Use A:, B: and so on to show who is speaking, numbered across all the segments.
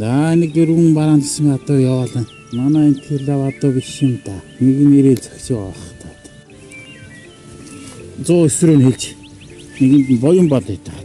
A: За нэг өргөн бараан тусмын одоо яваалаа. Манай энэ тэрлээ одоо биш юм да. Нэг нэрээ зөгч байгаа та. 109 рүү хэлж. Нэгэнд нь боён бол итаа.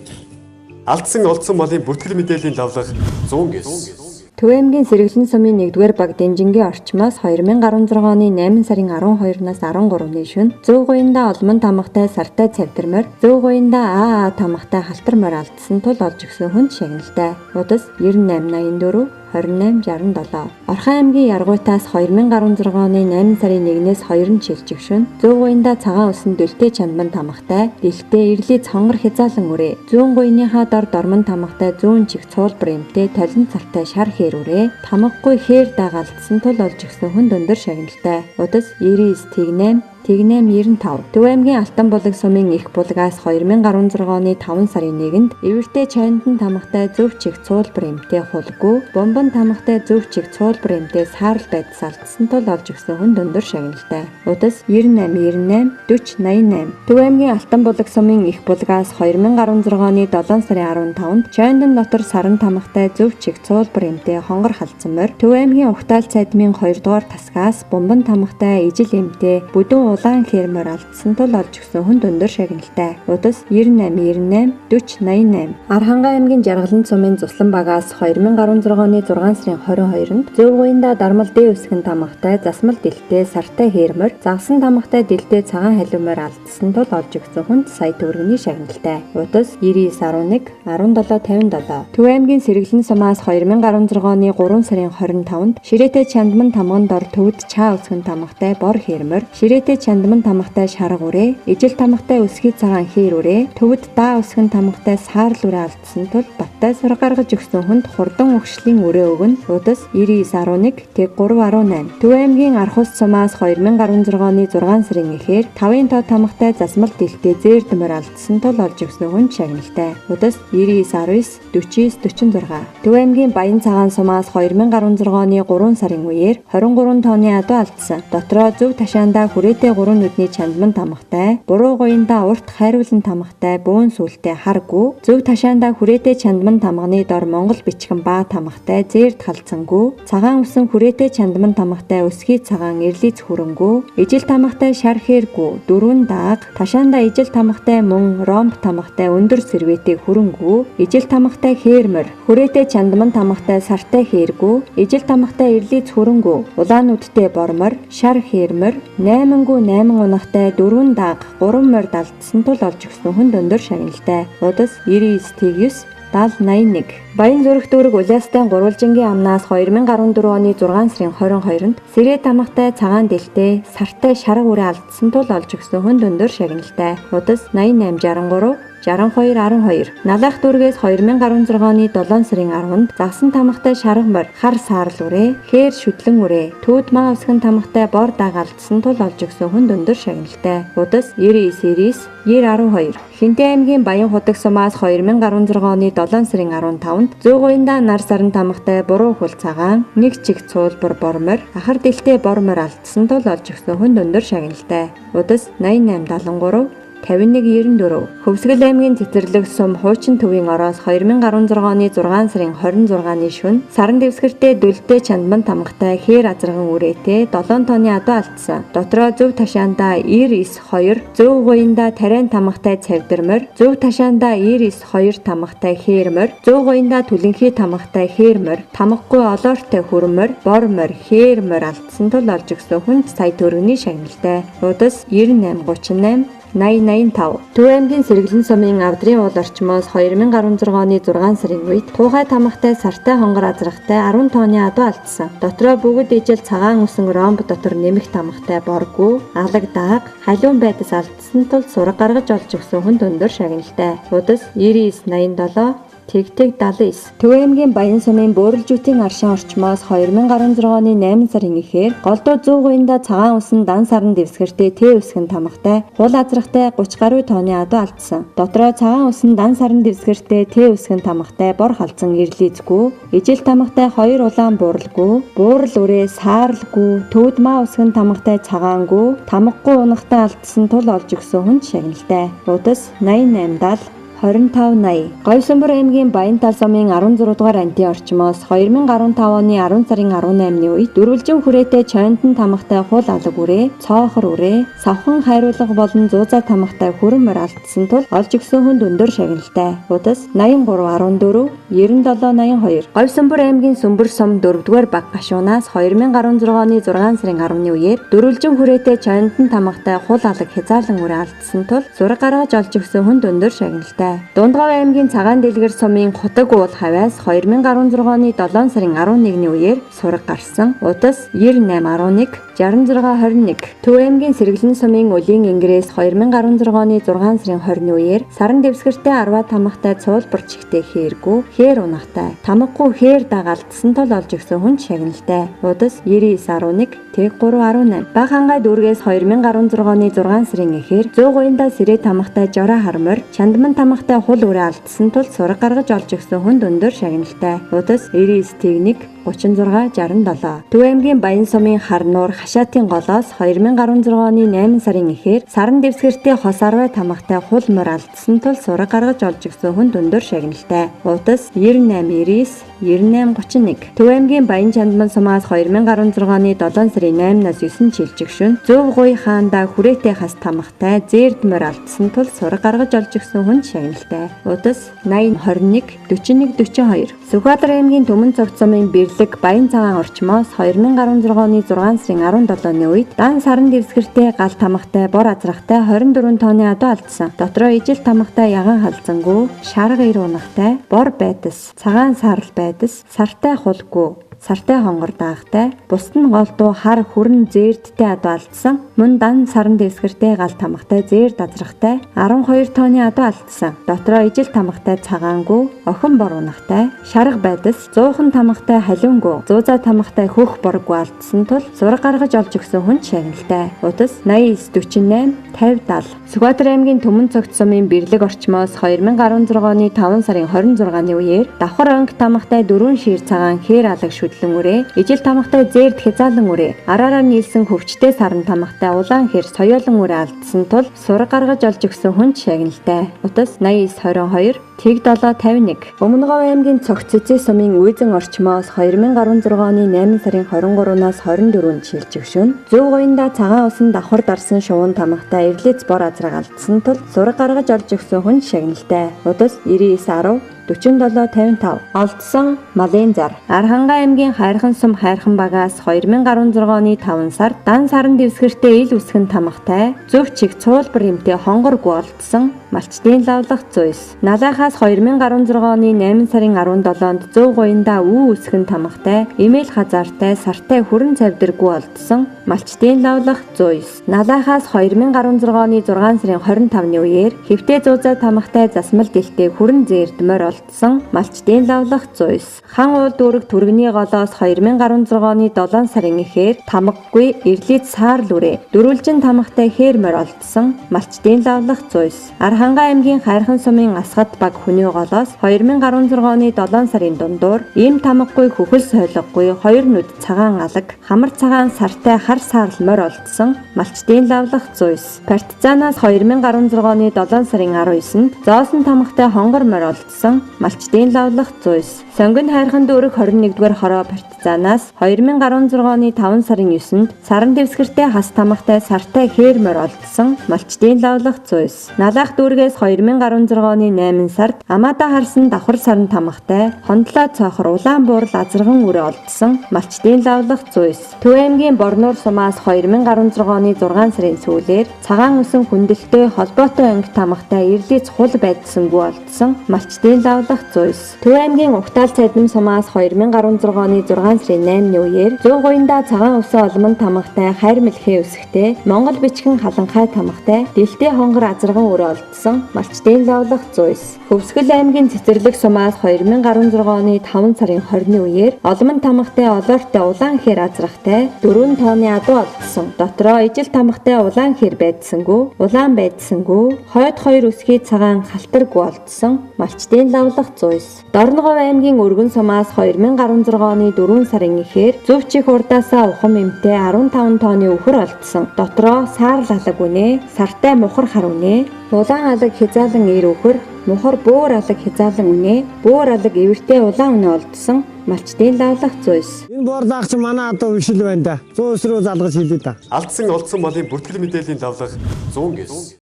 B: Алдсан олдсон малын бүртгэл мэдээллийн лавлага 100 гэс.
C: Төв аймгийн Сэргэлэн сумын 1-р баг Дэнжингийн орчмоос 2016 оны 8 сарын 12-наас 13-ны шөнө Зөв гуйндаа олмон тамгатай сартай цавдирмор, Зөв гуйндаа тамгатай халтар морь алдсан тул олж өгсөн хүнд шагналтай. Удас 9884 2867. Орхон аймгийн Яргуйтаас 2016 оны 8 сарын 1-ээс 2-нд шилжих шөнө Зөв гуйндаа цагаан усан дэлтэй чандман тамгатай, дэлтэй ирлий цонгор хязаалан үрээ, зүүн гуйныхаа дор дормон тамгатай зүүн чих цуулбар эмтэй талин цартай шар хээр үрээ, тамгагүй хээр дагалдсан тул олж өгсөн хүнд өндөр шагналтай. Удас 99 тэгнэм 9895. Төв аймгийн Алтан булаг сумын их булгаас 2016 оны 5 сарын 1-нд эвэртэй чандан тамгатай зөв чих цуулбар эмтэй хулгүй, бомбон тамгатай зөв чих цуулбар эмтэй саарл байдас алдсан тул олж өгсөн хүнд өндөр шагналтай. Удас 9898 4088. Төв аймгийн Алтан булаг сумын их булгаас 2016 оны 7 сарын 15-нд чандан дотор саран тамгатай зөв чих цуулбар эмтэй хонгор халдсан морь, Төв аймгийн Угтаал цайдмын 2 дугаар тасгаас бомбон тамгатай ижил эмтэй бүдүүн улаан хээрмөр алдсан тул олж өгсөн хүнд өндөр шагналтай. Удас 9898 4088. Архангай аймгийн Жаргалан сумын Цуслан багаас 2016 оны 6 сарын 22-нд Зөв гуйндаа дармал дээ үсгэн тамгатай засмал дэлтэй сартай хээрмөр, загсан тамгатай дэлтэй цагаан халиумор алдсан тул олж өгсөн хүнд сая төгрөгийн шагналтай. Удас 9911 1757. Төв аймгийн Сэргэлэн сумаас 2016 оны 3 сарын 25-нд Ширээтэй чандман тамган дор төвд чаа үсгэн тамгатай бор хээрмөр, Ширээтэй чандман тамгатай шарга үрээ, ижил тамгатай өсгий цагаан хээр үрээ, төвд даа өсгөн тамгатай саарл үрээ алдсан тул баттай сур гаргаж өгсөн хүнд хурдан өгшлийн үрээ өгнө. Удас 9911 тэг 318. Төв аймгийн Архус сумаас 2016 оны 6 сарын 1-ээр 5-ын тоо тамгатай засмал дэлтэй зээрдмөр алдсан тул олж өгсөн хүнд шагналтай. Удас 9919 4946. Төв аймгийн Баян цагаан сумаас 2016 оны 3 сарын үеэр 23 тооны адуу алдсан. Дотроо зөв ташаандаа хүрээтэй 3 нүдний чандман тамгатай, буруу гуйндаа урт хайруулан тамгатай, бөөн сүлтэй харгу, зөв ташаандаа хүрээтэй чандман тамганы дор Монгол бичгэн баа тамгатай, зээрд халцсангүй, цагаан усан хүрээтэй чандман тамгатай, өсгий цагаан эрлиц хөрөнгүү, ижил тамгатай шар хэргүү, дөрвөн дааг, ташаандаа ижил тамгатай мөн ромб тамгатай өндөр сэрвээтэй хөрөнгүү, ижил тамгатай хээрмөр, хүрээтэй чандман тамгатай сартай хэргүү, ижил тамгатай эрлиц хөрөнгүү, улаан нүдтэй бормор, шар хээрмөр, 8 унахтай 4 дааг 3 морь алдсан тул олж өгсөн хүнд өндөр шагналтай. Удас 99 7081. Баян зүрх дүүрэг Улаастайн гурвалжингийн амнаас 2014 оны 6 сарын 22-нд сэрээ тамгатай цагаан дэлтэй сартай шарга үрээ алдсан тул олж өгсөн хүнд өндөр шагналтай. Удас 8863 6212. Налах дүүргээс 2016 оны 7 сарын 10-нд загсан тамгатай шарга морь, хар саарл үрээ, хээр шүтлэн үрээ, төвд маа усган тамгатай бор дааг алдсан тул олж өгсөн хүнд өндөр шагналтай. Удас 99 12. Хинтээ аймгийн Баян худаг сумаас 2016 оны 7 сарын 15-нд Зөв гуйндаа нар саран тамгатай буруу хөл цагаан, нэг чих цуулбар бормор, ахар дэлтэй бормор алдсан тул олж өгсөн хүнд өндөр шагналтай. Удас 8873 5194. Хөвсгөл аймгийн Цэцэрлэг сум хуучин төвийн ороос 2016 оны 6 сарын 26-ны шөнө саран дэвсгэртэй дүлтэй чандман тамгатай хээр азарган үрээтэй 7 тооны адуу алдсан. Дотроо зөв ташаандаа 99 2, Зөв гуйндаа тариан тамгатай цавдирмор, зөв ташаандаа 99 2 тамгатай хээрмор, Зөв гуйндаа түлэнхий тамгатай хээрмор, тамгагүй олоортой хүрмор, бормор, хээрмор алдсан тул олж өгсөн хүнд сая төгрөгийн шагналтай. Удас 9838 8085. Төв аймгийн Сэргэлэн сумын Авдрын уул орчмоос 2016 оны 6 сарын үед туухай тамгатай сартай хонгор азрахтай 10 тооны адуу алдсан. Дотроо бүгд ижил цагаан усан ромб дотор нэмэх тамгатай боргүү, алаг дааг, халиун байдас алдсан тул сураг гаргаж олж өгсөн хүнд өндөр шагналтай. Удас 9987 Тэг 79. Төв аймгийн Баян сумын Бөөрөлжүтийн аршин орчмоос 2016 оны 8 сарын 1-ээр голдуу Зөв гуйндаа цагаан усан дан саран дэвсгэртэй тэ үсгэн тамгатай, хул азрахтай 30 гаруй тооны адуу алдсан. Дотроо цагаан усан дан саран дэвсгэртэй тэ үсгэн тамгатай бор халдсан эрлийцгүй, ижил тамгатай 2 улаан бууралгүй, буурал үрээ саарлгүй, төвд маа үсгэн тамгатай цагаангүй, тамгагүй унахтай алдсан тул олж өгсөн хүнд шагналтай. Удас 8870 2580. Говьсөнбөр аймгийн Баянтал сумын 16 дугаар антийн орчмоос 2015 оны 10 сарын 18-ны үед дөрвөлжин хүрээтэй чойнтон тамгатай хул алаг үрээ, цоохор үрээ, савхан хайруулга болон зуузаа тамгатай хүрэн морь алдсан тул олж өгсөн хүнд өндөр шагналтай. Удас 8314 9782. Говьсөнбөр аймгийн Сүмбэр сум 4 дугаар баг гашуунаас 2016 оны 6 сарын 10-ны үеэр дөрвөлжин хүрээтэй чойнтон тамгатай хул алаг хязаарлан үрээ алдсан тул зураг гаргаж олж өгсөн хүнд өндөр шагналтай. Дундгав аймгийн Цагаан дэлгэр сумын Хотог уул хавьяас 2016 оны 7 сарын 11-ний үеэр сураг гарсан. Удас 9811 6621. Төв аймгийн Сэргэлэн сумын Өлийн Ингрээс 2016 оны 6 сарын 20-ны үеэр саран дэвсгэртэй 10 тамгатай цуулбар чихтэй хээргүй, хээр унахтай, тамгагүй хээр дагалдсан тул олж өгсөн хүн шагналтай. Удас 9911 Тэг318. Баг хангай дүүргээс 2016 оны 6 сарын эхээр 100 гоёндаа сэрээ тамгатай жороо хармор, чандман тамгатай хул үрээ алдсан тул сураг гаргаж олж өгсөн хүнд өндөр шагналтай. Удас 99 Тэг1 3667. Төв аймгийн Баян сумын Харнуур Хашаатын голоос 2016 оны 8 сарын эхээр саран дэвсгэртэй хос 10 тамгатай хул морь алдсан тул сураг гаргаж олж өгсөн хүнд өндөр шагналтай. Удас 9899 9831. Төв аймгийн Баян чандман сумаас 2016 оны 7 сарын 8-наас 9 жилжигшүн Зөв гуй хаанда хүрээтэй хас тамгатай зээрд морь алдсан тул сураг гаргаж олж өгсөн хүнд шагналтай. Удас 8021 4142. Сүхбаатар аймгийн Төмөн цогц сумын Бирлэг Баян цагаан орчмоос 2016 оны 6 сарын 17-ны үед дан саран дэвсгэртэй гал тамгатай бор азрахтай 24 тонны адуу алдсан. Дотроо ижил тамгатай яган халзангуу, шарга ир унахтай, бор байдас, цагаан сарл байдас, сартай хулгүй, сартай хонгор даагтай, бусд нь голдуу хар хүрэн зээрдтэй адуу алдсан. Мөн дан саран дэвсгэртэй гал тамгатай зээрд азрахтай 12 тонны адуу алдсан. Дотроо ижил тамгатай цагаангүү, охин бор унахтай, шарга байдас, зуухан тамгатай халиунгүү, зуузаа тамгатай хөх борггүй алдсан тул зураг гаргаж олж өгсөн хүн шагналтай. Удас 8948 5070. Сүхбаатар аймгийн Төмөн цогц сумын Бирлэг орчмоос 2016 оны 5 сарын 26-ны үеэр давхар онг тамгатай 4 шир цагаан хээр алаг шүтлэн үрээ, ижил тамгатай зээрд хязаалан үрээ, араараа нийлсэн хөвчтэй саран тамгатай улаан хэр соёолон үрээ алдсан тул сураг гаргаж олж өгсөн хүн шагналтай. Удас 8922 Тэг751. Өмнөгов аймгийн Цогц Цэцээ сумын Үйзэн орчмоос 2016 оны 8 сарын 23-наас 24-нд шилжигшүн Зөв гоёндаа цагаан усан давхар дарсан шувуун тамгатай эрлэц бор азраг алдсан тул сураг гаргаж олж өгсөн хүн шагналтай. Удас 9910 4755. Олдсон малын зар. Архангай аймгийн Хайрхан сум Хайрхан багаас 2016 оны 5 сард дан саран дэвсгэртэй ил үсгэн тамгатай зөв чиг цуулбар эмтэй хонгоргүй олдсон малчдын лавлах зүйс. Налахаас 2016 оны 8 сарын 17-нд Зөв гоёндаа үү үсгэн тамгатай эмээл хазаартай сартай хүрэн цавдэргүй олдсон малчдын лавлах зүйс. Налахаас 2016 оны 6 сарын 25-ны үеэр хэвтээ зуузаа тамгатай засмал дэлтэй хүрэн зээрдмөр олдсон малчдын лавлах зүйс. Хан уул дүүрэг түргэний голоос 2016 оны 7 сарын эхээр тамгагүй эрлийц саарл үрээ дөрвөлжин тамгатай хээр морь олдсон малчдын лавлах зүйс. Архангай аймгийн Хайрхан сумын Асгад баг хүний голоос 2016 оны 7 сарын дундуур ийм тамгагүй хөхөл сойлгогүй хоёр нүд цагаан алаг хамар цагаан сартай хар саарл морь олдсон малчдын лавлах зүйс. Партизанаас 2016 оны 7 сарын 19-нд зоосон тамгатай хонгор морь олдсон малчдын лавлах зүйс. Сонгон Хайрхан дүүрэг 21-р хороо партизанаас 2016 оны 5 сарын 9-нд саран дэвсгэртэй хас тамгатай сартай хээр морь олдсон малчдын лавлах зүйс. Налах дүүргээс 2016 оны 8 сард Амада харсан давхар саран тамгатай хондлоо цоохор улаан буурал азарган үрээ олдсон малчдын лавлах зүйс. Төв аймгийн Борнуур сумаас 2016 оны 6 сарын сүүлээр цагаан үсэн хүндэлтэй холбоотой анги тамгатай эрлийц хул байдсангүй олдсон малчдын лавлах зүйс. Төв аймгийн Угтаал цайдам сумаас 2016 оны 6 сарын 8-ны үеэр Зөв гоёндаа цагаан үсэн олмон тамгатай хайр мэлхээ үсгтэй Монгол бичгэн халанхай тамгатай дэлтэй хонгор азарган үрээ олдсон малчдын лавлах зүйс. Хөвсгөл аймгийн Цэцэрлэг сумаас 2016 оны 5 сарын 20-ны үеэр олмон тамгатай олоортой улаан хэр азрахтай 4 тонны адуу олдсон. Дотроо ижил тамгатай улаан хэр байдсангүй, улаан байдсангүй, хойд хоёр үсгийн цагаан халтаргүй олдсон малчдын лавлах зүйс. Дорногов аймгийн Өргөн сумаас 2016 оны 4 сарын эхээр зөв чих урдаасаа ухам эмтэй 15 тонны өхөр олдсон. Дотроо саарл алаг үнэ, сартай мухар хар үнэ, улаан алаг хязаалан ир өхөр, Мухар бөөр алаг хязаалан үнэ, бөөр алаг эвэртэй улаан үнэ олдсон малчдын лавлах зүйс.
D: Энэ бордагч манай одоо өвшил байна да. 100 руу залгаж хийлээ да.
B: Алдсан олдсон малын бүртгэл мэдээллийн давлага 100 гэс.